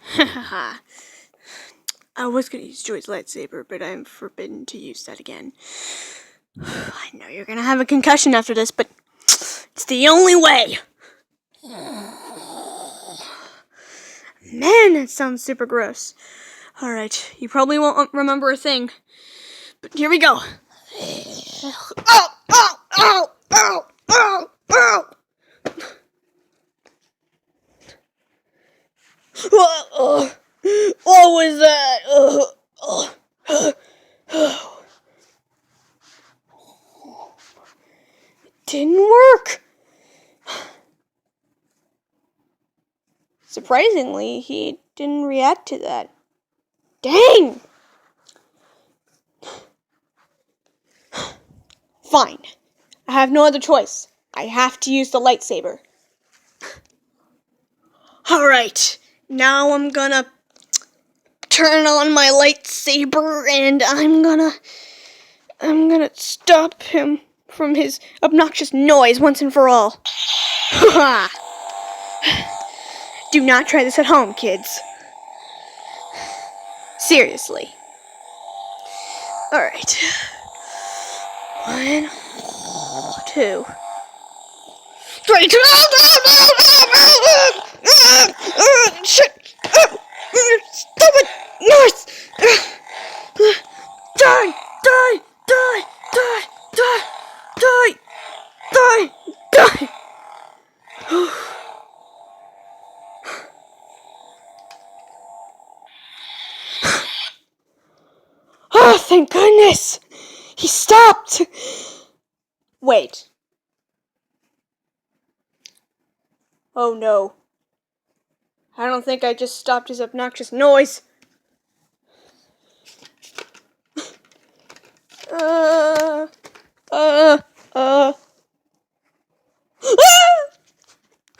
Haha. I was gonna use Joy's lightsaber, but I'm forbidden to use that again. I know you're gonna have a concussion after this, but it's the only way! Man, that sounds super gross. Alright, you probably won't remember a thing, but here we go. Ow! Ow! Ow! Ow! Ow! Ow! What was that? It didn't work. Surprisingly, he didn't react to that. Dang! Fine. I have no other choice. I have to use the lightsaber. Alright, now I'm gonna turn on my lightsaber and I'm gonna stop him from his obnoxious noise once and for all. Do not try this at home, kids. Seriously. Alright. 1, 2, 3. Shit! Stop it! Nurse! Die! Die! Die! Die! Die! Die! Die! Die! Oh, thank goodness! He stopped! Wait. Oh no. I don't think I just stopped his obnoxious noise.